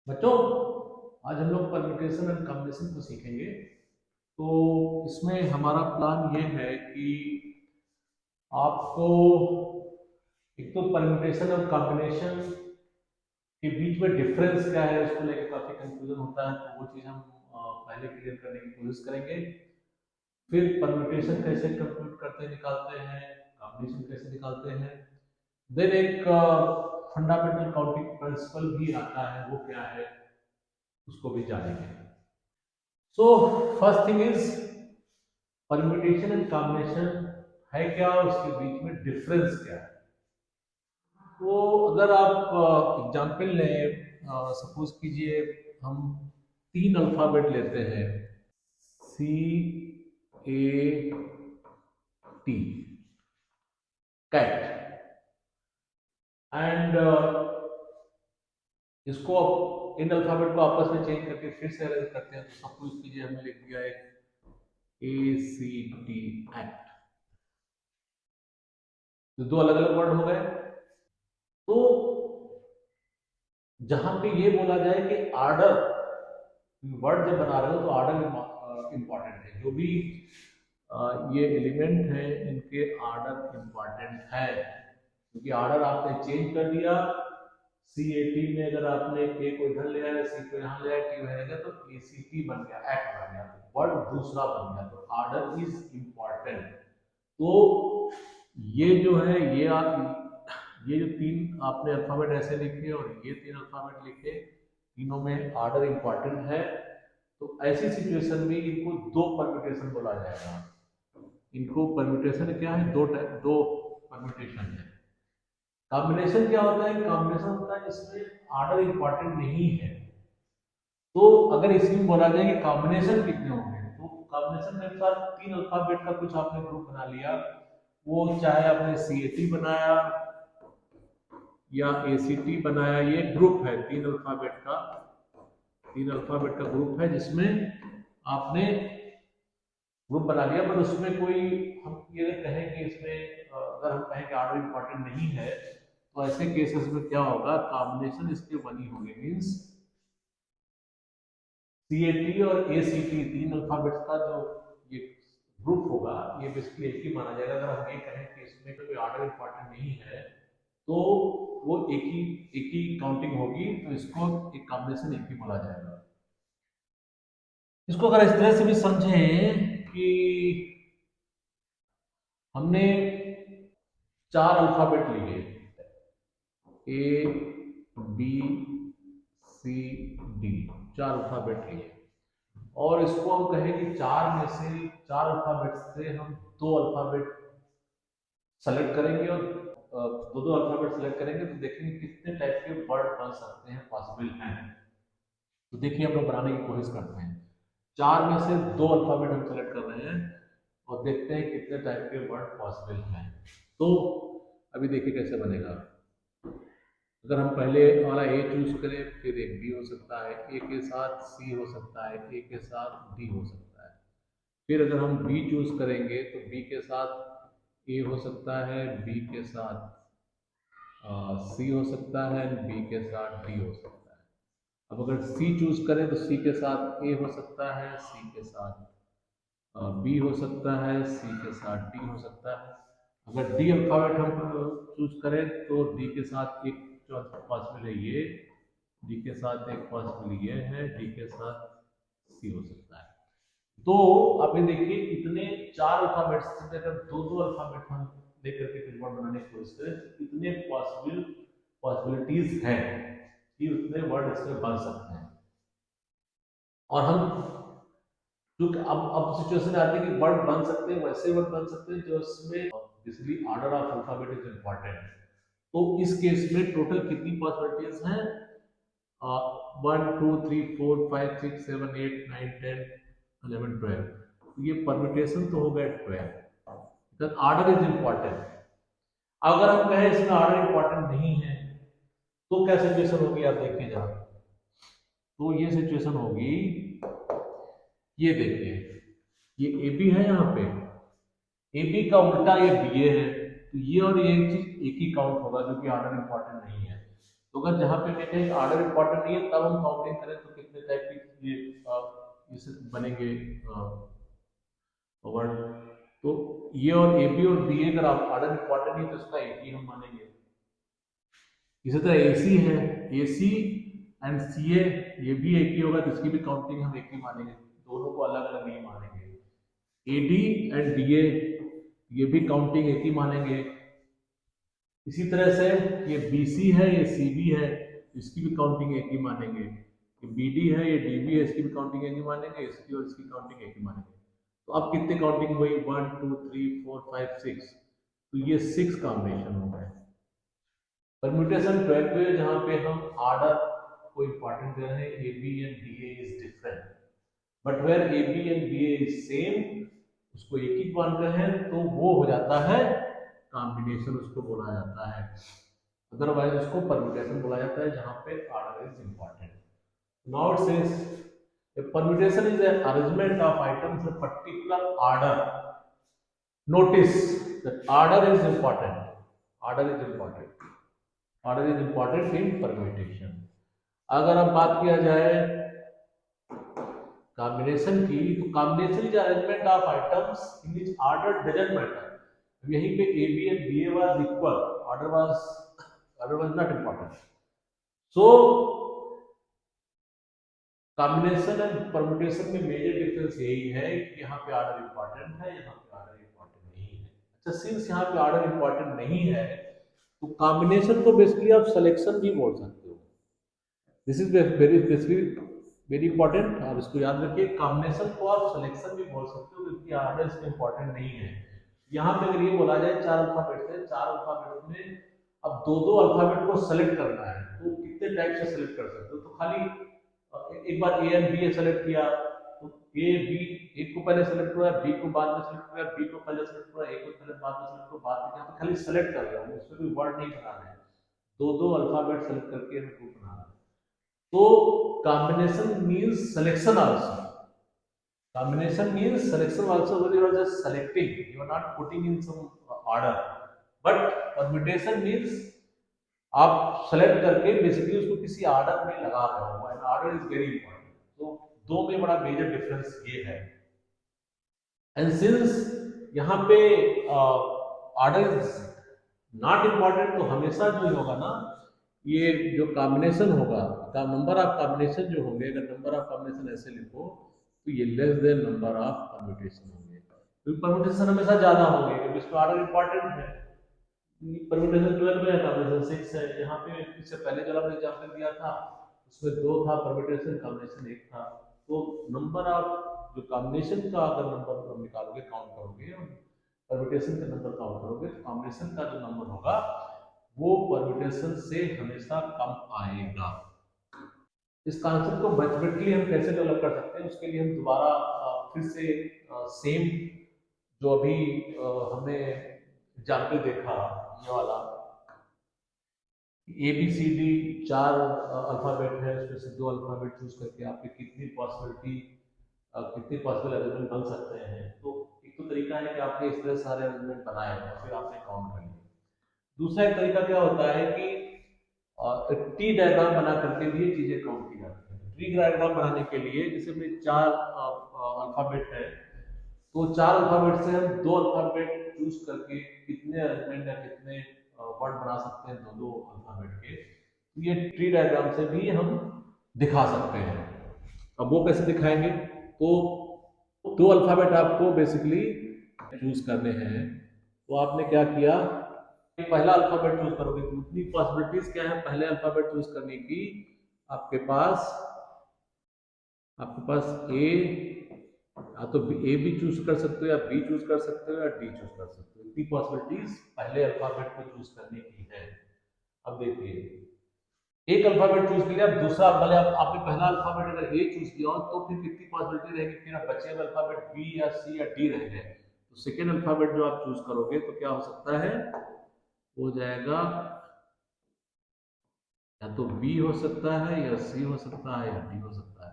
बच्चों, आज हम लोग परम्यूटेशन एंड कॉम्बिनेशन को सीखेंगे। तो इसमें हमारा प्लान ये है कि आपको एक तो परम्यूटेशन और कॉम्बिनेशन के बीच में डिफरेंस क्या है उसको लेकर काफी कंफ्यूजन होता है, तो वो चीज हम पहले क्लियर करने की कोशिश करेंगे। फिर परम्यूटेशन कैसे कंप्यूट करते निकालते हैं, कॉम्बिनेशन कैसे निकालते हैं। देन एक फंडामेंटल काउंटिंग प्रिंसिपल भी आता है, वो क्या है उसको भी जानेंगे। So first thing is permutation and combination है क्या, उसके बीच में डिफरेंस क्या है। तो अगर आप एग्जांपल लें, सपोज कीजिए हम 3 अल्फाबेट लेते हैं, CAT, कैट। एंड इसको इन अल्फाबेट को आपस में चेंज करके फिर से अरेंज करते हैं, तो सपोज कीजिए हमने लिख दिया एक ACT, एक्ट। तो 2 अलग अलग वर्ड हो गए। तो जहां पे ये बोला जाए कि आर्डर, वर्ड जब बना रहे हो तो आर्डर इंपॉर्टेंट है। जो भी ये एलिमेंट है इनके आर्डर इंपॉर्टेंट है, क्योंकि आर्डर आपने चेंज कर दिया। CAT में अगर आपने K को इधर ले आया, C को यहाँ ले आया, T वहाँ ले गया, तो ACT बन गया, एक्ट बन गया, तो वर्ड दूसरा बन गया। तो आर्डर इज इंपॉर्टेंट। तो ये जो है ये जो 3 आपने अल्फाबेट ऐसे लिखे और ये 3 अल्फाबेट लिखे, तीनों में आर्डर इंपॉर्टेंट है। तो ऐसी सिचुएशन में इनको 2 परम्यूटेशन बोला जाएगा। इनको परम्यूटेशन क्या है, 2 परम्यूटेशन है। कॉम्बिनेशन क्या होता है, कॉम्बिनेशन होता है जिसमें आर्डर इंपॉर्टेंट नहीं है। तो अगर इसमें बोला जाए कि कॉम्बिनेशन कितने होंगे, तो कॉम्बिनेशन के अनुसार 3 अल्फाबेट का कुछ आपने ग्रुप बना लिया, वो चाहे आपने CAT बनाया या ACT बनाया, ये ग्रुप है 3 अल्फाबेट का ग्रुप है जिसमें आपने ग्रुप बना लिया। पर उसमें कोई, हम ये कहें कि इसमें अगर हम कहें कि आर्डर इंपॉर्टेंट नहीं है, तो ऐसे केसेस में क्या होगा, कॉम्बिनेशन इसके बनी होंगे। मीन्स CAT और ACT 3 अल्फाबेट्स का जो ये ग्रुप होगा, ये बेसिकली एक ही माना जाएगा। अगर हम ये कहें कि इसमें कोई आर्डर इंपॉर्टेंट नहीं है, तो वो एक ही काउंटिंग होगी, तो इसको एक कॉम्बिनेशन एक ही बोला जाएगा। इसको अगर इस तरह से भी समझें कि हमने 4 अल्फाबेट लिए, ABCD, 4 अल्फाबेट लिए, और इसको हम कहें कि 4 अल्फाबेट से हम 2 अल्फाबेट सेलेक्ट करेंगे और 2 अल्फाबेट सेलेक्ट करेंगे, तो देखेंगे कितने टाइप के वर्ड बन सकते हैं, पॉसिबल हैं। तो देखिए हम लोग बनाने की कोशिश करते हैं। 4 में से 2 अल्फाबेट हम सेलेक्ट कर रहे हैं और देखते हैं कितने टाइप के वर्ड पॉसिबल हैं। तो अभी देखिए कैसे बनेगा। अगर हम पहले वाला A चूज करें, फिर एक B हो सकता है, A के साथ C हो सकता है, A के साथ D हो सकता है। फिर अगर हम B चूज करेंगे तो B के साथ A हो सकता है, B के साथ C हो सकता है, B के साथ D हो सकता है। अब अगर C चूज करें तो C के साथ A हो सकता है, C के साथ B हो सकता है, C के साथ D हो सकता है। अगर D अल्फाबेट हम चूज करें तो D के साथ एक जो पॉसिबल है ये, D के साथ एक पॉसिबल ये है, D के साथ C हो सकता है। तो आप ये देखिए, इतने 4 अल्फाबेट्स से अगर 2 अल्फाबेट हम लेकर के फिर वर्ड बनाने की कोशिश करें, तो इतने पॉसिबिलिटीज हैं कि उतने वर्ड इसमें बन सकते हैं। और हम, क्योंकि अब सिचुएशन आती है कि वर्ड बन सकते हैं, वैसे वर्ड बन सकते हैं जो इसमें basically order of alphabet is important. तो इस केस में टोटल कितनी पॉसिबिलिटीज हैं, 1 2 3 4 5 6 7 8 9 10 11 12। ये परम्यूटेशन तो हो गए 12, आर्डर इज इंपॉर्टेंट। अगर हम कहें इसमें आर्डर इंपॉर्टेंट नहीं है, तो क्या सिचुएशन होगी, आप देखिए जरा। तो ये सिचुएशन होगी, ये देखिए, ये AB है, यहाँ पे AB का उल्टा ये BA है, तो ये और ये चीज एक ही काउंट होगा, जो कि आर्डर इंपॉर्टेंट नहीं है। तो अगर जहाँ पे कहते हैं ऑर्डर इंपॉर्टेंट नहीं है तब हम काउंटिंग करें तो कितने टाइप की ये बनेंगे वर्ड। तो ये और ए बी और बी ए अगर ऑर्डर इंपॉर्टेंट नहीं है तो इसका एक ही हम मानेंगे। इसी तरह ए सी है, ए सी एंड सी ए ये भी एक ही होगा तो इसकी भी काउंटिंग हम एक ही मानेंगे, दोनों को अलग अलग नहीं मानेंगे। ए डी एंड डी ए ये भी काउंटिंग एक ही मानेंगे। इसी तरह से ये बी सी है, ये सी बी है, इसकी भी काउंटिंग एक ही मानेंगे। ये बी डी है, ये डी बी है, इसकी भी काउंटिंग एक ही मानेंगे, इसकी और इसकी काउंटिंग एक ही मानेंगे। तो अब कितने काउंटिंग हुई, 1 2 3 4 5 6, तो ये 6 कॉम्बिनेशन हो गए। परम्यूटेशन 12 पे जहाँ पे हम ऑर्डर को इंपॉर्टेंट दे रहे हैं, A B and D A is different but where A B and B A is same, उसको एक ही मानते हैं तो वो हो जाता है कॉम्बिनेशन, उसको बोला जाता है। अदरवाइज उसको परम्यूटेशन बोला जाता है जहाँ पे order is important. Now it says a permutation is an arrangement of items in a particular order. Notice that order is important. Order is important. Order is important in permutation. अगर अब बात किया जाए कॉम्बिनेशन की, तो combination is arrangement of items in which order doesn't matter. यहीं पे A B and B A was equal, order was not important. So combination and permutation में मेजर डिफरेंस यही है कि यहाँ पे ऑर्डर इंपॉर्टेंट है, यहाँ पे ऑर्डर इंपॉर्टेंट नहीं है। अच्छा, सिंस यहाँ पे ऑर्डर इंपॉर्टेंट नहीं है तो कॉम्बिनेशन को बेसिकली आप सिलेक्शन भी बोल सकते हो। दिस इज वेरी इंपॉर्टेंट, आप इसको याद रखिए। कॉम्बिनेशन को आप सिलेक्शन भी बोल सकते हो क्योंकि ऑर्डर इसमें इंपॉर्टेंट नहीं है। यहाँ पे अगर ये बोला जाए 4 अल्फाबेट है, 4 अल्फाबेट में अब दो अल्फाबेट को सेलेक्ट करना है तो कितने टाइप से सेलेक्ट कर सकते हो, तो खाली एक बार ए एंड बी सेलेक्ट किया तो ए बी, एक को पहले सेलेक्ट हुआ, बी को बाद में सेलेक्ट हुआ, बी को पहले सेलेक्ट हुआ, ए को पहले बाद में सेलेक्ट हुआ, बाद में क्या, खाली सेलेक्ट कर रहा हूँ, उसमें कोई वर्ड नहीं बना रहे हैं, दो अल्फाबेट सेलेक्ट करके हमें ग्रुप बना रहा है। तो combination means selection also. Combination means selection also, when you are just selecting, you are not putting in some order. But permutation means आप सेलेक्ट करके बेसिकली उसको किसी ऑर्डर में लगा रहे हो, and order is very important. तो दो में बड़ा मेजर डिफरेंस ये है। एंड सिंस यहाँ पे ऑर्डर इज नॉट इंपॉर्टेंट तो हमेशा जो होगा ना, ये जो कॉम्बिनेशन होगा, नंबर ऑफ कॉम्बिनेशन जो होंगे, अगर नंबर ऑफ कॉम्बिनेशन ऐसे लिखो तो ये less than number of permutation होंगे, क्योंकि परम्यूटेशन हमेशा ज्यादा होंगे क्योंकि इसमें ऑर्डर इंपॉर्टेंट है। परम्यूटेशन 12 में है, कॉम्बिनेशन 6 है। यहाँ पे इससे पहले जो हमने एग्जांपल दिया था उसमें 2 था परम्यूटेशन, कॉम्बिनेशन 1 था। तो नंबर ऑफ जो कॉम्बिनेशन का अगर नंबर निकालोगे, काउंट करोगे, और परम्यूटेशन का नंबर काउंट करोगे, तो कॉम्बिनेशन का जो नंबर होगा वो परम्यूटेशन से हमेशा कम आएगा। इस कॉन्सेप्ट को मैथमेटिकली हम कैसे डेवलप कर सकते हैं, उसके लिए हम दोबारा फिर से सेम जो अभी हमने एग्जाम्पल देखा, ये वाला A B C D 4 alphabet है, उसमें से 2 अल्फाबेट चूज करके आपकी कितनी पॉसिबल अरेंजमेंट बन सकते हैं। तो एक तो तरीका है कि आपने इस तरह सारे अरेंजमेंट बनाए और फिर आपने काउंट कर लिया। दूसरा एक तरीका क्या होता है कि ट्री डायग्राम बना करके भी ये चीजें काउंट की जाती है। ट्री डायग्राम बनाने के लिए जैसे में 4 अल्फाबेट है, तो 4 अल्फाबेट से हम 2 अल्फाबेट चूज करके कितने अरेंजमेंट या कितने वर्ड बना सकते हैं दो अल्फाबेट के, तो ये ट्री डायग्राम से भी हम दिखा सकते हैं। अब वो कैसे दिखाएंगे, तो 2 अल्फाबेट आपको बेसिकली चूज करने हैं। तो आपने क्या किया, पहला अल्फाबेट चूज करोगे तो उतनी पॉसिबिलिटीज क्या है पहले अल्फाबेट चूज करने की, आपके पास ए, या तो ए भी चूज कर सकते हो, या बी चूज कर सकते हो, या डी चूज कर सकते हो। इतनी पॉसिबिलिटीज पहले अल्फाबेट को चूज करने की है। अब देखिए, एक अल्फाबेट चूज किया, अब दूसरा, भले आपने पहला अल्फाबेट अगर ए चूज किया हो तो फिर कितनी पॉसिबिलिटी रहेगी, फिर अब बचे हुए अल्फाबेट बी या सी या डी रह गए, तो सेकेंड अल्फाबेट जो आप चूज करोगे तो क्या हो सकता है, हो जाएगा या तो बी हो सकता है, या सी हो सकता है, या डी हो सकता है।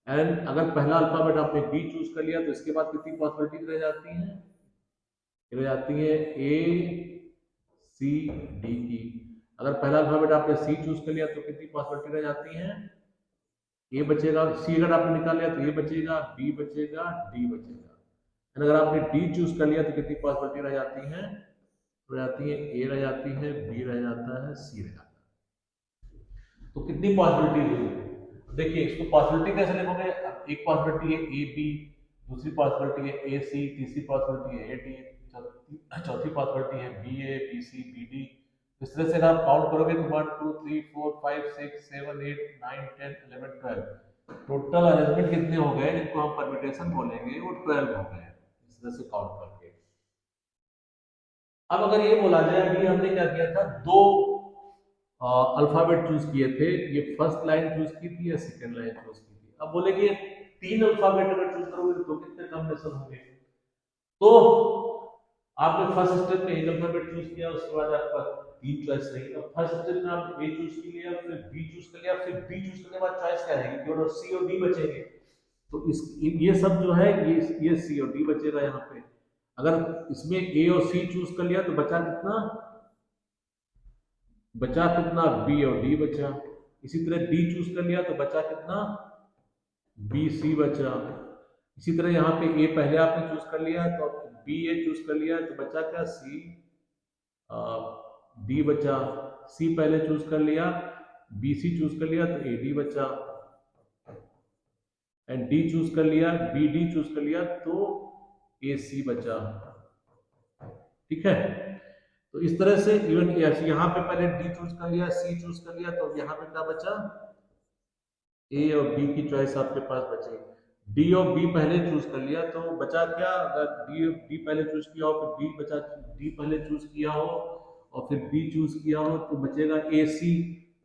एंड अगर पहला अल्फाबेट आपने बी चूज कर लिया तो इसके बाद कितनी पॉसिबिलिटीज रह जाती हैं, ए सी डी की। अगर पहला अल्फाबेट आपने सी चूज कर लिया तो कितनी पॉसिबिलिटी रह जाती है? ए बचेगा, सी अगर आपने निकाल लिया तो ए बचेगा, बी बचेगा, डी बचेगा। अगर आपने डी चूज कर लिया तो कितनी पॉसिबिलिटी रह जाती है? रह जाती है ए रह जाती है, बी रह जाता है, सी रह जाता है। तो कितनी पॉसिबिलिटी हुई? देखिए इसको पॉसिबिलिटी कैसे लिखोगे? एक पॉसिबिलिटी है ए बी, दूसरी पॉसिबिलिटी है ए सी, तीसरी पॉसिबिलिटी है ए डी, चौथी पॉसिबिलिटी है बी ए, बी सी, बी डी। इस तरह से अगर आप काउंट करोगे तो 1 2 3 4 5 6 7 8 9 10 11 12 टोटल अरेंजमेंट कितने हो गए जिनको हम परम्यूटेशन बोलेंगे वो 12 हो गए इस तरह से काउंट करके। अब अगर ये बोला जाए अभी हमने क्या किया था, दो अल्फाबेट चूज किए थे, ये फर्स्ट लाइन चूज की थी या सेकंड लाइन चूज की थी। अब बोलेंगे तीन अल्फाबेट अगर चूज करोगे तो कितने कॉम्बिनेशन होंगे? तो आपने फर्स्ट स्टेप में एक अल्फाबेट चूज किया, उसके बाद आपका तीन चॉइस रही। अब फर्स्ट स्टेप में आपने ए चूज कर लिया, फिर बी चूज कर लिया, फिर बी चूज करने के बाद चॉइस क्या रहेगी? केवल सी और डी बचेंगे। तो इस ये सब जो है ये सी और डी बचेगा यहाँ पे। अगर इसमें ए और सी चूज कर लिया तो बचा कितना? बचा कितना? बी और डी बचा। इसी तरह डी चूज कर लिया तो बचा कितना? बी सी बचा। इसी तरह यहाँ पे ए पहले आपने चूज कर लिया तो बी ए चूज कर लिया तो बचा क्या? सी डी बचा। सी पहले चूज कर लिया, बी सी चूज कर लिया तो ए डी बचा, एंड डी चूज कर लिया, बी डी चूज कर लिया तो ए सी बचा। ठीक है, तो इस तरह से इवन यहाँ पे पहले डी चूज कर लिया, सी चूज कर लिया, तो यहाँ पे क्या बचा? ए और बी की चॉइस आपके पास बची। डी और बी पहले चूज कर लिया तो बचा क्या? अगर डी पहले चूज किया हो फिर बी बचा, डी पहले चूज किया हो और फिर बी चूज किया हो तो बचेगा ए सी।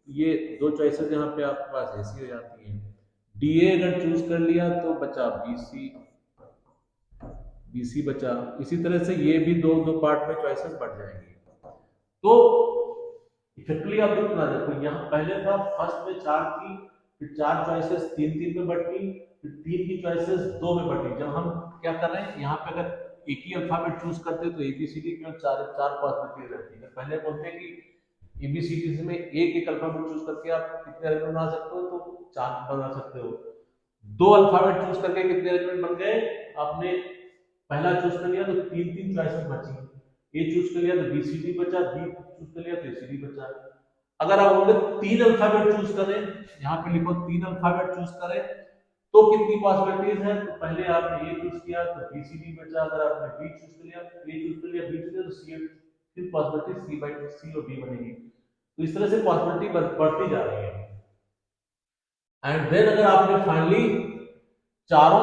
ये दो चॉइसेस यहाँ पे आपके पास ए सी हो जाती है। डी ए अगर चूज कर लिया तो बचा बी सी, बी सी बचा। इसी तरह से ये भी दो दो पार्ट में चॉइसेस बढ़ जाएंगी। तो इफेक्टिवली आप देखना, देखो यहाँ पहले था फर्स्ट में चार थी, फिर चार चॉइसेस तीन तीन में बटी, फिर तीन की चॉइसेस दो में बटी। जब हम क्या कर रहे हैं यहाँ पे अगर एक ही अल्फाबेट चूज करते तो एबीसीडी केवल चार चार पॉसिबिलिटी रहती है। पहले बोलते हैं कि एबीसीडी में एक एक अल्फाबेट चूज करके आप कितने अरेंजमेंट बना सकते हो? तो चार बना सकते हो। दो अल्फाबेट चूज करके कितने अरेंजमेंट बन गए? आपने पहला चूज कर लिया तो तीन तीन चॉइसेस बची। ए चूज कर लिया तो बी सी डी बचा, बी चूज कर लिया तो ए सी डी बचा। अगर आप बोले तीन अल्फाबेट चूज करें, यहाँ पे लिखो तीन अल्फाबेट चूज करें तो कितनी पॉसिबिलिटीज है? तो पहले आपने ए चूज किया तो बी सी डी बचा, अगर आपने बी चूज कर लिया, ए चूज कर लिया, बी चूज किया तो सी, फिर पॉसिबिलिटी सी बाई सी और डी बनेगी। तो इस तरह से पॉसिबिलिटी बढ़ती जा रही है। एंड देन अगर आपने फाइनली चारों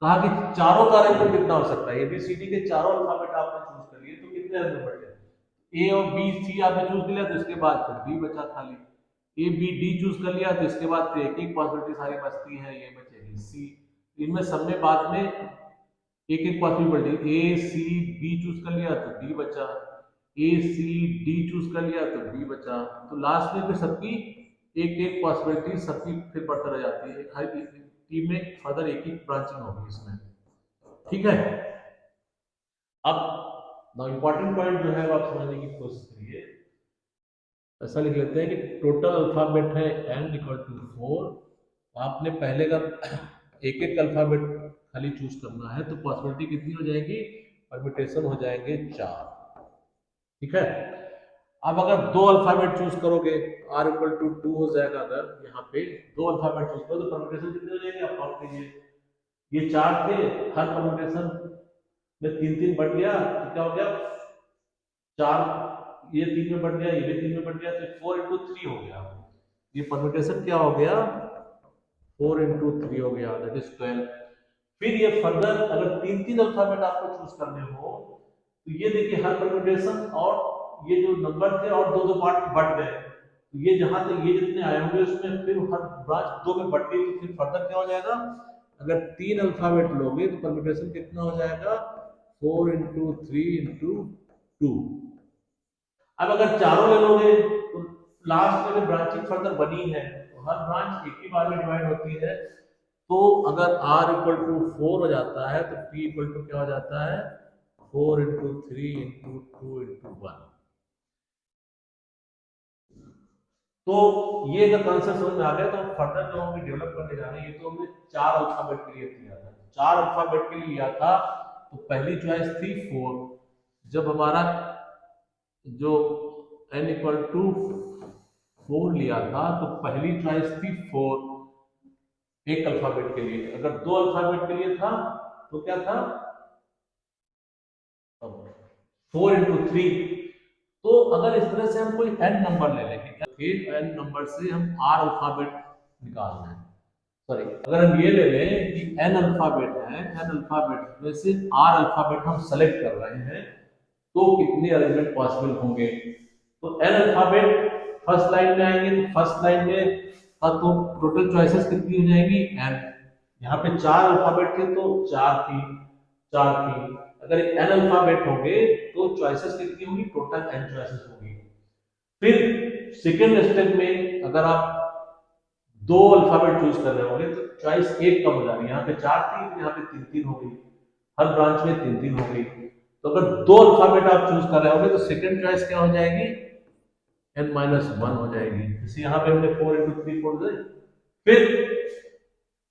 कहा कि चारों का अरेंजमेंट कितना हो सकता है, एबीसीडी के चारों अल्फाबेट आपने चूज कर लिए तो कितने अरेंजमेंट बचे? ए और बी सी आपने चूज कर लिया तो इसके बाद फिर बी बचा खाली। ए बी डी चूज कर लिया तो इसके बाद फिर एक एक पॉसिबिलिटी सारी बचती है, ये बचेगी सी। इनमें सब में बाद में एक एक पॉसिबिलिटी, ए सी बी चूज कर लिया तो डी बचा, ए सी डी चूज कर लिया तो डी बचा। तो लास्ट में फिर सबकी एक एक पॉसिबिलिटी सबकी फिर बढ़ता रह जाती है। हर टीम में फर्दर एक ही ब्रांचिंग होगी इसमें। ठीक है, अब द इम्पॉर्टेंट पॉइंट जो है वो आप समझने की कोशिश करिए। ऐसा लिख लेते हैं कि टोटल अल्फाबेट है n इक्वल टू 4। आपने पहले का एक एक अल्फाबेट खाली चूज करना है तो पॉसिबिलिटी कितनी हो जाएगी? परम्यूटेशन हो जाएंगे 4। ठीक है, अब अगर दो अल्फाबेट चूज करोगे r इक्वल टू 2 हो जाएगा। अगर यहाँ पे दो अल्फाबेट चूज करो तो परम्यूटेशन कितने हो जाएंगे? आप काउंट कीजिए। ये चार थे, हर परम्यूटेशन में तीन तीन बढ़ गया तो क्या हो गया? चार, ये तीन में बढ़ गया, ये भी तीन में बढ़ गया तो 4 इंटू 3 हो गया। ये परम्यूटेशन क्या हो गया? 4 इंटू 3 हो गया, दैट इज 12। फिर ये फर्दर अगर तीन तीन अल्फाबेट आपको चूज करने हो तो ये देखिए हर परम्यूटेशन और ये जो नंबर थे और दो दो पार्ट बढ़ गए। तो ये जहां तक ये जितने आए होंगे उसमें फिर हर ब्रांच दो में बढ़ गई तो फिर फर्दर क्या हो जाएगा? अगर तीन अल्फाबेट लोगे तो परम्यूटेशन कितना हो जाएगा? 4 इंटू 3 इंटू 2। अब अगर चारों ले लोगे तो लास्ट में ब्रांचिंग फर्दर बनी है तो हर ब्रांच एक ही बार में डिवाइड होती है। तो अगर r इक्वल टू 4 हो जाता है तो p इक्वल टू क्या हो जाता है? 4 इंटू 3 इंटू 2 इंटू 1। तो ये अगर कंसेप्ट समझ में आ गया तो फर्दर जो हम डेवलप करने जा रहे हैं, ये तो हमने 4 अल्फाबेट के लिए किया था, 4 अल्फाबेट के लिए लिया था। तो पहली चॉइस थी 4। जब हमारा जो n इक्वल टू 4 लिया था तो पहली चॉइस थी 4 एक अल्फाबेट के लिए। अगर 2 अल्फाबेट के लिए था तो क्या था, 4 into 3। तो अगर इस तरह से हम कोई n नंबर ले लेंगे, फिर n नंबर से हम r अल्फाबेट निकालना है। सॉरी, अगर हम ये ले लें कि n अल्फाबेट है, n अल्फाबेट में से r अल्फाबेट हम सेलेक्ट कर रहे हैं, तो कितने अरेंजमेंट पॉसिबल होंगे। तो n अल्फाबेट फर्स्ट लाइन में आएंगे, तो फर्स्ट लाइन में तो टोटल चॉइसेस कितनी हो जाएंगी, n। यहाँ पे 4 अल्फाबेट थे तो 4 थी। अगर n अल्फाबेट होंगे तो चॉइसेस कितनी होंगी, टोटल n चॉइसेस होंगी। फिर सेकेंड स्टेप में अगर आप 2 अल्फाबेट चूज कर रहे होंगे तो चॉइस एक कम हो जाएगी। यहाँ पे 4 थी तो यहाँ पे 3 हो गई, हर ब्रांच में 3 हो गई। तो अगर 2 अल्फाबेट आप चूज कर रहे होंगे तो सेकेंड चॉइस क्या हो जाएगी, n-1 हो जाएगी। जैसे यहाँ पे हमने 4 into 3 4 दे। फिर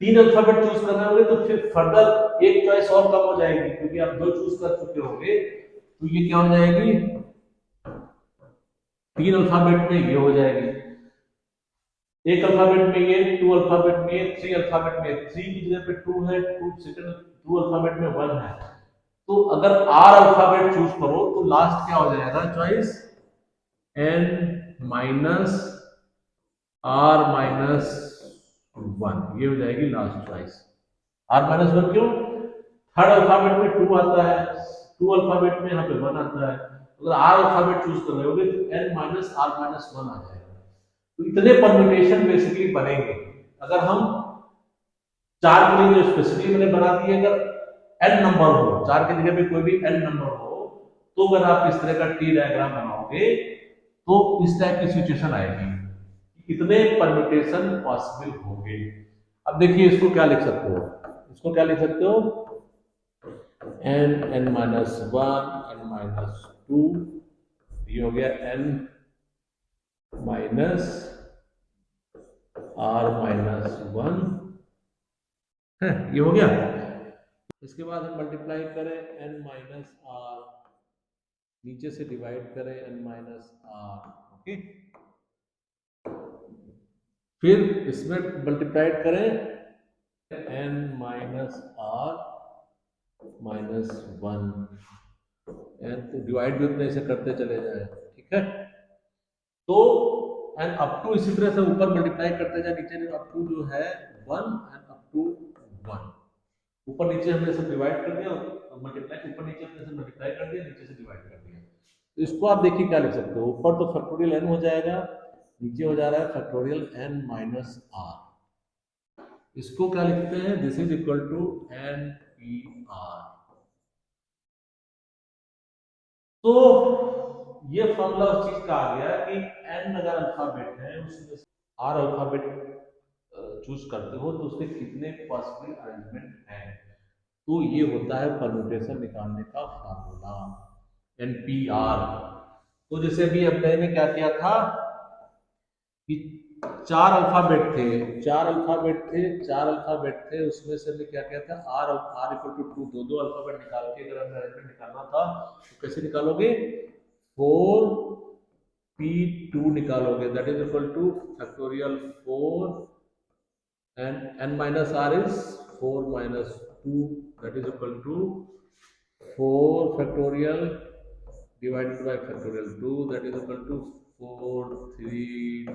3 अल्फाबेट चूज कर रहे होंगे तो फिर फर्दर एक चॉइस और कम हो जाएगी, क्योंकि आप 2 चूज कर चुके होंगे। तो ये क्या हो जाएगी, 3 अल्फाबेट में ये हो जाएगी, एक अल्फाबेट में ये, 2 अल्फाबेट में ये, 3 अल्फाबेट में 3 की जगह पे 2 है, 2 सेकंड 2 अल्फाबेट में 1 है। तो अगर r अल्फाबेट चूज करो तो लास्ट क्या हो जाएगा चॉइस, n-r-1 ये हो जाएगी लास्ट चॉइस। r-1 क्यों, थर्ड अल्फाबेट में 2 आता है, 2 अल्फाबेट में यहाँ पे 1 आता है। अगर r अल्फाबेट चूज कर रहे होगे तो n-r-1 आ जाएगा। तो इतने परम्यूटेशन बेसिकली बनेंगे। अगर हम 4 के लिए जो स्पेसिफिकली मैंने बना दिए, अगर n नंबर हो, 4 की जगह पे कोई भी n नंबर हो, तो अगर आप इस तरह का टी डायग्राम बनाओगे तो इस टाइप की सिचुएशन आएगी, इतने परम्यूटेशन पॉसिबल होंगे। अब देखिए इसको क्या लिख सकते हो, इसको क्या लिख सकते हो, n-1 n-2, ये हो गया n-r-1 है, ये हो गया। इसके बाद हम मल्टीप्लाई करें n-r, नीचे से डिवाइड करें n-r, ओके। फिर इसमें मल्टीप्लाई करें n-r-1, तो डिवाइड भी उतने से करते चले जाए, ठीक है। तो एंड अप टू इसी तरह से ऊपर मल्टीप्लाई करते जाए, नीचे अप टू जो है 1 एंड अप टू 1, ऊपर नीचे हमने सब डिवाइड कर दिया, मल्टीप्लाई ऊपर नीचे हमने सब मल्टीप्लाई कर दिया, नीचे से डिवाइड कर दिया। तो इसको आप देखिए क्या लिख सकते हो, ऊपर तो फैक्टोरियल n हो जाएगा, नीचे हो जा रहा है फैक्टोरियल n-r। इसको क्या लिखते हैं, this is equal to n-p-r। तो ये फॉर्मूला उस चीज का आ गया कि n अगर अल्फाबेट है उसमें r अल्फाबेट चूज करते हो तो उसके कितने पॉसिबल अरेंजमेंट हैं। तो ये होता है परम्यूटेशन निकालने का फार्मूला, NPR। तो जैसे अभी अब मैंने क्या किया था कि 4 अल्फाबेट थे, 4 अल्फाबेट थे, उसमें से हमने क्या किया था, r इक्वल टू 2, दो अल्फाबेट निकाल के अगर हमें अरेंजमेंट निकालना था तो कैसे निकालोगे, 4p2 निकालोगे, that is equal to factorial 4 and n minus r is 4 minus 2, that is equal to 4 factorial divided by factorial 2, that is equal to 4 3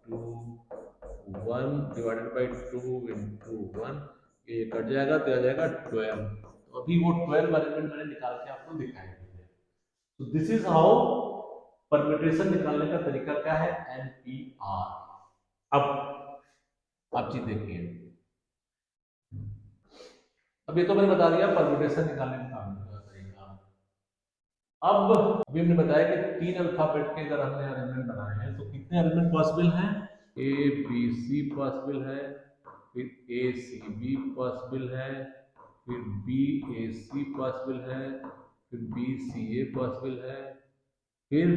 2 1 divided by 2 into 1, ये कट जाएगा तो आ जाएगा 12। तो अभी वो 12 एलिमेंट मैंने निकाल के आपको दिखाई दिए। तो दिस इज हाउ परम्यूटेशन निकालने का तरीका क्या है, NPR। अब आप चीज देखिए, अब ये तो मैंने बता दिया परम्यूटेशन निकालने का तरीका। अब अभी हमने बताया कि 3 अल्फाबेट के अगर हमने अरेंजमेंट बनाए हैं तो कितने अरेंजमेंट पॉसिबल हैं, ABC पॉसिबल है, फिर ACB पॉसिबल है, फिर BAC पॉसिबल है, फिर BCA पॉसिबल है, फिर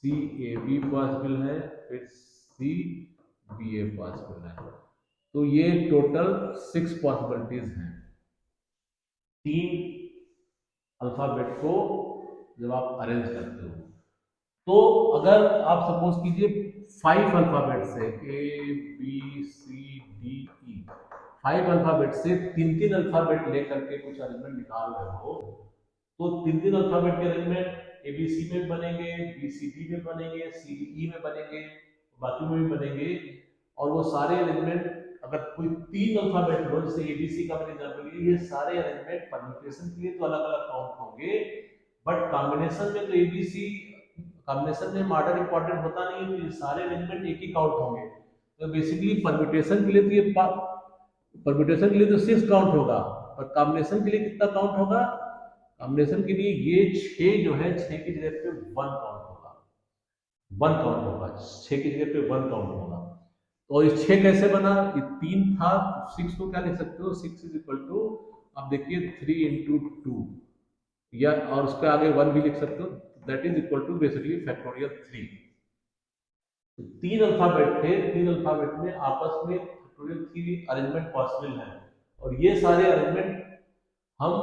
CAB पॉसिबल है, फिर सी बी ए पॉसिबल है। तो ये टोटल 6 पॉसिबिलिटीज हैं। 3 अल्फाबेट को जब आप अरेंज करते हो, तो अगर आप सपोज कीजिए 5 अल्फाबेट से A B C D E, 5 alphabet से 3-3 अल्फाबेट लेकर के कुछ अरेंजमेंट निकाल रहे हो, तो 3-3 अल्फाबेट के अरेंजमेंट एबीसी में बनेंगे, बीसीडी में बनेंगे, सीडीई में बनेंगे, बाकी में भी बनेंगे। और वो सारे अरेंजमेंट अगर कोई 3 अल्फाबेट हो, जैसे एबीसी का मैंने एग्जांपल लिया, ये सारे अरेंजमेंट परम्यूटेशन के लिए तो अलग अलग काउंट होंगे, बट कॉम्बिनेशन में तो एबीसी कॉम्बिनेशन में मॉडल इंपॉर्टेंट होता नहीं है, तो ये सारे अरेंजमेंट एक ही काउंट होंगे। तो बेसिकली परम्यूटेशन के लिए तो ये परम्यूटेशन के लिए तो 6 काउंट होगा, पर कॉम्बिनेशन के लिए कितना काउंट होगा? कॉम्बिनेशन के लिए ये 6 जो है, 6 की जगह पे 1 काउंट होगा, 1 काउंट होगा, 6 की जगह पे 1 काउंट होगा। तो इस 6 कैसे बना? ये 3 था, 6 को क्या लिख सकते हो? 6 इज इक्वल टू, अब देखिए 3 इंटू 2, या और उसके आगे 1 भी लिख सकते हो, that is equal to basically factorial 3। तो 3 अल्फाबेट थे, 3 अल्फाबेट में आपस में फैक्टोरियल 3 अरेंजमेंट पॉसिबल है, और ये सारे अरेंजमेंट हम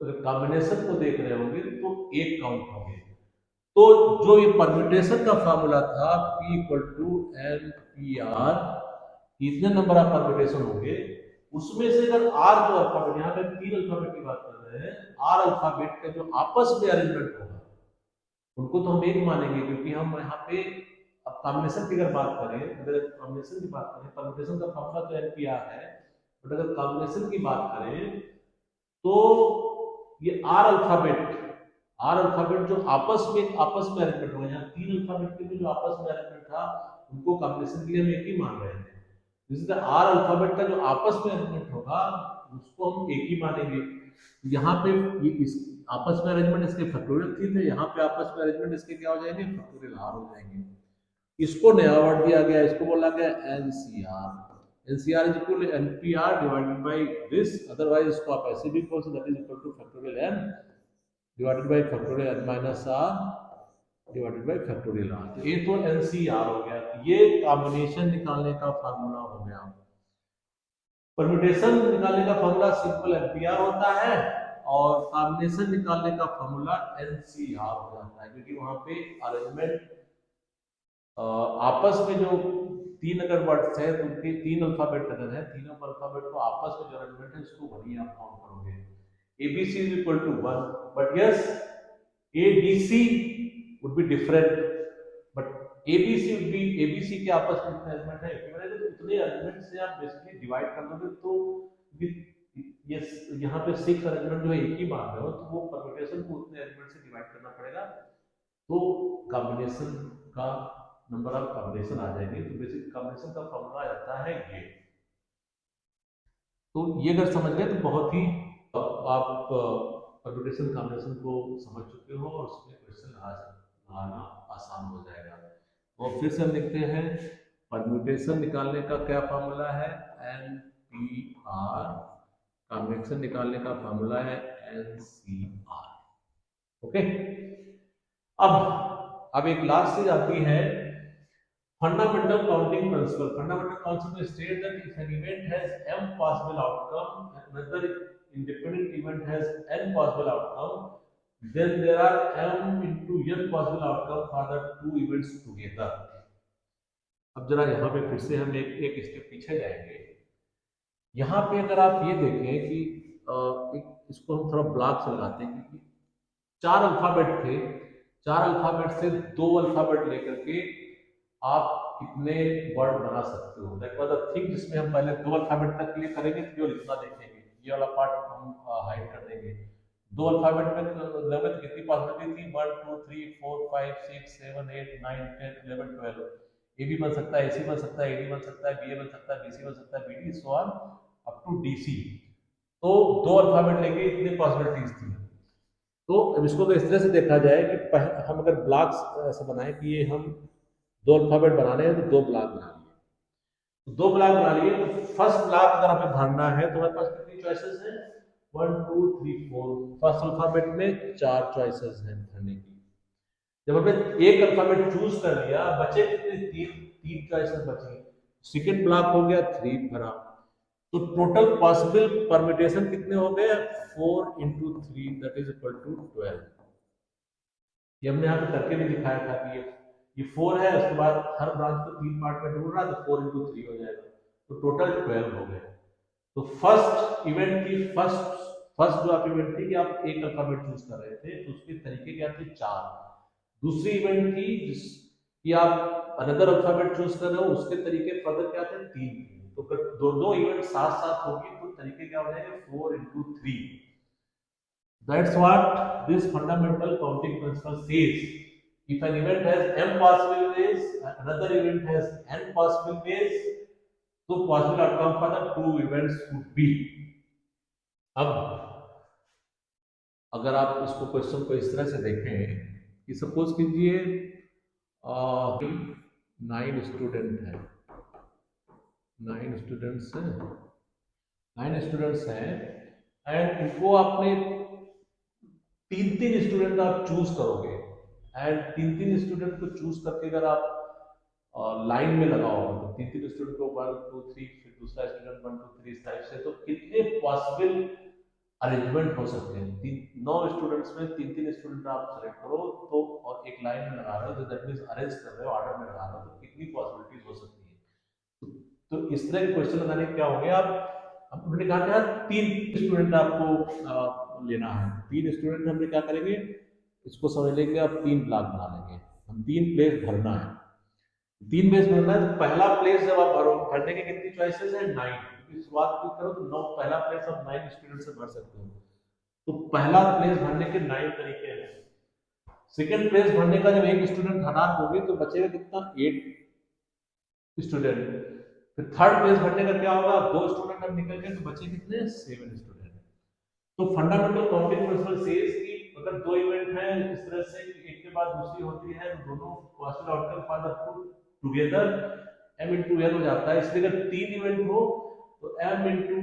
अगर कॉम्बिनेशन को देख रहे होंगे तो 1 काउंट होंगे। तो जो ये परम्यूटेशन का फार्मूला था P equal to N P R, इतने नंबर ऑफ परम्यूटेशन होंगे, उसमें से अगर R जो अल्फाबेट, यहाँ पे 3 अल्फाबेट की बात कर रहे हैं, R अल्फाबेट का जो आपस में अरेंजमेंट होगा उनको तो हम एक मानेंगे, क्योंकि हम यहाँ पे अब कॉम्बिनेशन की अगर बात करें, अगर कॉम्बिनेशन की बात करें, परम्यूटेशन का फार्मूला तो NPR है, बट अगर कॉम्बिनेशन की बात करें तो ये आर अल्फाबेट जो आपस में अरेंजमेंट होगा, यहाँ 3 अल्फाबेट के लिए जो आपस में अरेंजमेंट था उनको कॉम्बिनेशन के लिए हम एक ही मान रहे थे। जिससे आर अल्फाबेट का जो आपस में अरेंजमेंट होगा उसको हम एक ही मानेंगे। यहाँ पे ये इस आपस में अरेंजमेंट इसके फैक्टोरियल 3 थे, यहाँ पे आपस में अरेंजमेंट इसके क्या हो जाएंगे? फैक्टोरियल आर हो जाएंगे। इसको नया वर्ड दिया गया, इसको बोला गया NCR. NCR is equal to NPR divided by this, otherwise इसको आप ऐसे भी बोल सकते, that is equal to factorial N divided by factorial N minus R divided by factorial R. तो ये तो एनसीआर हो गया, ये कॉम्बिनेशन निकालने का फार्मूला हो गया। परम्यूटेशन निकालने का फार्मूला सिंपल एनपीआर होता है, और कॉम्बिनेशन निकालने का फार्मूला एनसीआर हो जाता है, क्योंकि वहां पे अरेंजमेंट आपस में जो 3 अगर वर्ड्स है तो उनके 3 अल्फाबेट अगर है, तीनों अल्फाबेट को आपस में जो अरेंजमेंट है उसको वही आप काउंट करोगे। ABC is equal to 1, but yes, ABC would be different, but ABC के आपस में कितने अरेंजमेंट है? इक्विवेलेंट, तो उतने अरेंजमेंट से आप बेसिकली डिवाइड कर दोगे, तो ये यहाँ पे 6 अरेंजमेंट जो है एक ही मान रहे हो, तो वो परम्यूटेशन को उतने अरेंजमेंट से डिवाइड करना पड़ेगा, तो कॉम्बिनेशन का नंबर ऑफ कॉम्बिनेशन आ जाएंगे। तो बेसिक कॉम्बिनेशन का फॉर्मूला आ जाता है ये। तो ये अगर समझ गए तो बहुत ही आप परम्यूटेशन कॉम्बिनेशन को समझ चुके हो, और उसमें क्वेश्चन आना आसान हो जाएगा। और फिर से हम लिखते हैं, परम्यूटेशन निकालने का क्या फार्मूला है? NPR। कॉम्बिनेशन निकालने का फार्मूला है NCR। ओके, अब एक लास्ट चीज आती है, fundamental counting principle. Fundamental concept states that if an event has m possible outcome and another independent event has n possible outcome, then there are m into n possible outcome for the two events together. अब जरा यहाँ पे फिर से हम एक step पीछे जाएंगे। यहाँ पे अगर आप ये देखें कि इसको हम थोड़ा ब्लॉक से लगाते हैं, क्योंकि 4 अल्फाबेट थे, 4 अल्फाबेट से 2 अल्फाबेट लेकर के आप कितने वर्ड बना सकते हो। दैट वाज द थिंग जिसमें हम पहले 2 अल्फाबेट तक के लिए करेंगे, केवल इतना देखेंगे, ये वाला पार्ट हम हाइड कर देंगे। 2 अल्फाबेट में लेवल तो कितनी पॉसिबिलिटी थी? 1 2 3 4 5 6 7 8 9 10 11 12। ए भी बन सकता है, एसी बन सकता है, एडी बन सकता है, बीए बन सकता है, बीसी बन सकता है, BD so on up to DC. तो 2 अल्फाबेट लेके इतनी पॉसिबिलिटीज थी। तो अब इसको तो इस तरह से देखा जाए कि हम अगर ब्लॉक्स ऐसे बनाए कि ये हम 2 अल्फाबेट बना रहे हैं, तो 2 ब्लॉक बना लिए, तो 2 ब्लॉक बना लिए। तो फर्स्ट ब्लॉक अगर हमें भरना है तो हमारे पास कितनी चॉइसेस हैं? 1 2 3 4। फर्स्ट अल्फाबेट में 4 चॉइसेस हैं भरने की। जब हमने एक अल्फाबेट चूज कर लिया, बचे कितने, तीन, तीन चॉइसेस बची। सेकंड ब्लॉक हो गया 3 भरा, तो टोटल पॉसिबल परम्यूटेशन कितने हो गए, 4 into 3 that is equal to 12। ये हमने यहाँ पे करके भी दिखाया था कि ये 4 है, उसके बाद हर ब्रांच को 3 पार्ट में ढूंढ रहा, तो 4 इंटू 3 हो जाएगा, तो टोटल 12 हो गए। तो फर्स्ट इवेंट की फर्स्ट फर्स्ट जो आप इवेंट थी कि आप एक अल्फाबेट चूज कर रहे थे, तो उसके तरीके क्या थे, 4। दूसरी इवेंट थी जिस कि आप अनदर अल्फाबेट चूज कर रहे हो, उसके तरीके फर्दर क्या थे, 3। तो अगर दो दो इवेंट साथ साथ होगी तो तरीके क्या हो जाएंगे, 4 into 3। That's what this fundamental counting principle says. If an event has m possible ways, another event has n possible ways, तो possible outcome for the two events would be। अब अगर आप इसको क्वेश्चन को इस तरह से देखें कि सपोज कीजिए 9 स्टूडेंट हैं, 9 स्टूडेंट्स हैं, 9 स्टूडेंट्स हैं, एंड इनको आपने तीन तीन स्टूडेंट आप चूज करोगे, एंड तीन तीन स्टूडेंट को चूज करके अगर आप लाइन में लगाओगे, तो तीन तीन स्टूडेंट को 1 2 3, फिर दूसरा स्टूडेंट 1 2 3, इस टाइप से, तो कितने पॉसिबल अरेंजमेंट हो सकते हैं। 9 स्टूडेंट्स में तीन तीन स्टूडेंट आप सेलेक्ट करो, तो और एक लाइन में लगा रहे हो, तो दैट मींस अरेंज कर रहे हो, ऑर्डर में लगा रहे हो, तो कितनी पॉसिबिलिटीज हो सकती है। तो इस तरह के क्वेश्चन लगाने के क्या हो गया, अब हमने कहा था तीन स्टूडेंट आपको लेना है, तीन स्टूडेंट हमने क्या करेंगे, इसको समझ लेंगे, अब 3 ब्लॉक बना लेंगे, हम 3 प्लेस भरना है, 3 प्लेस भरना है। तो पहला प्लेस जब आप भरो, भरने के कितनी चॉइसेस है, 9, क्योंकि शुरुआत क्लिक करो तो 9, पहला प्लेस आप 9 स्टूडेंट से भर सकते हो, तो पहला प्लेस भरने के 9 तरीके हैं। सेकंड प्लेस भरने का जब एक स्टूडेंट हटा दोगे तो बचेगा कितना, 8 स्टूडेंट। फिर थर्ड प्लेस भरने का क्या होगा, 2 स्टूडेंट अब निकल गए, तो बचे कितने, 7 स्टूडेंट। तो फंडामेंटल काउंटिंग प्रिंसिपल सेज कि अगर दो इवेंट हैं इस तरह से एक के बाद दूसरी होती है, तो दोनों possible outcome for the two together m into n हो जाता है। इसलिए अगर 3 इवेंट हो तो m into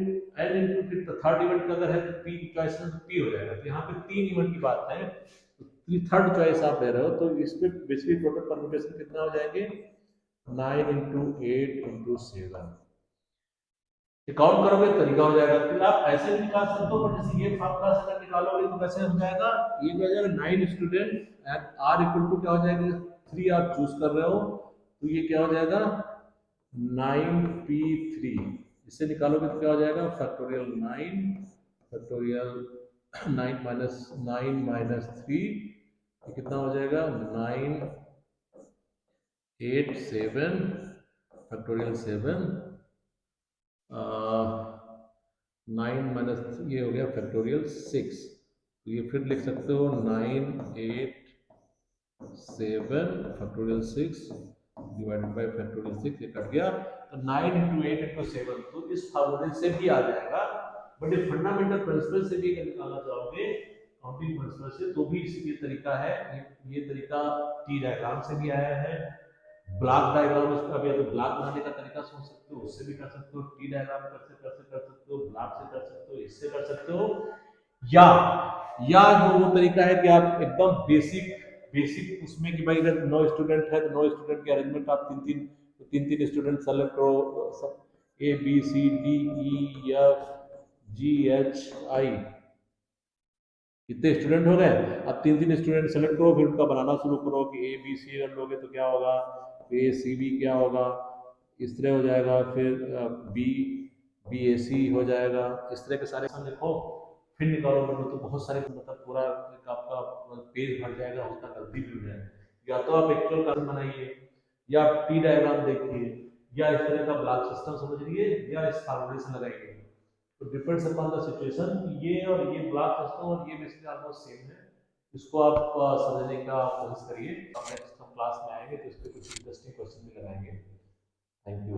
n into फिर थर्ड इवेंट का अगर है तो p चॉइस में p हो जाएगा। तो यहाँ पे 3 इवेंट की बात है, तो थर्ड चॉइस आप ले रहे हो, तो इस पे बेसिकली टोटल परम्यूटेशन कितना हो जाएंगे, 9 into 8 into 7। काउंट करोगे तो तरीका हो जाएगा। फिर आप ऐसे भी निकाल सकते हो, पर जैसे ये फॉर्मूला से अगर निकालोगे तो कैसे हो जाएगा, ये हो जाएगा 9 student and r equal to क्या हो जाएगा, 3 आप चूज कर रहे हो, तो ये क्या हो जाएगा 9p3। इससे निकालोगे तो क्या हो जाएगा, फैक्टोरियल 9 फैक्टोरियल 9 माइनस 3, कितना हो जाएगा 9 8 7 फैक्टोरियल 7, 9 माइनस ये हो गया फैक्टोरियल 6। तो ये फिर लिख सकते हो 9 8 7 फैक्टोरियल 6 डिवाइडेड बाय फैक्टोरियल 6, ये कट गया, तो 9 इंटू 8 इंटू 7, तो इस फॉर्मूले से भी आ जाएगा। बट ये फंडामेंटल प्रिंसिपल से भी अगर निकालना चाहोगे काउंटिंग प्रिंसिपल से, तो भी ये तरीका है, ये तरीका टी डायग्राम से भी आया है, ब्लॉक डायग्राम उसका भी, अगर ब्लॉक बनाने का तरीका सोच सकते हो उससे भी कर सकते हो, टी डायग्राम कर सकते हो, ब्लॉक से कर सकते हो, इससे कर सकते हो, या जो वो तरीका है कि आप एकदम बेसिक बेसिक उसमें कि भाई अगर 9 स्टूडेंट है तो 9 स्टूडेंट के अरेंजमेंट आप तीन तीन स्टूडेंट सेलेक्ट करो, सब A B C D E F G H I, कितने स्टूडेंट हो गए, अब तीन तीन स्टूडेंट सेलेक्ट करो, फिर उनका बनाना शुरू करो कि ए बी सी अगर लोगे तो क्या होगा, ए सी बी क्या होगा, इस तरह हो जाएगा, फिर बी बी ए सी हो जाएगा, इस तरह के सारे लिखो, फिर निकालो, तो बहुत सारे मतलब पूरा आपका पेज भर जाएगा, उसका गलती भी हो जाएगा। या तो आप एक्चुअल कार्बन बनाइए, या आप टी डायग्राम देखिए, या इस तरह का ब्लॉक सिस्टम समझ लीजिए, या इस फार्मूले से लगाइए, तो डिपेंड्स अपॉन द सिचुएशन। ये और ये ब्लॉक सिस्टम और ये बेसिकली ऑलमोस्ट सेम है, इसको आप समझने का कोशिश करिए। नेक्स्ट हम क्लास में आएंगे तो इस पर कुछ इंटरेस्टिंग क्वेश्चन भी लगाएंगे। Thank you.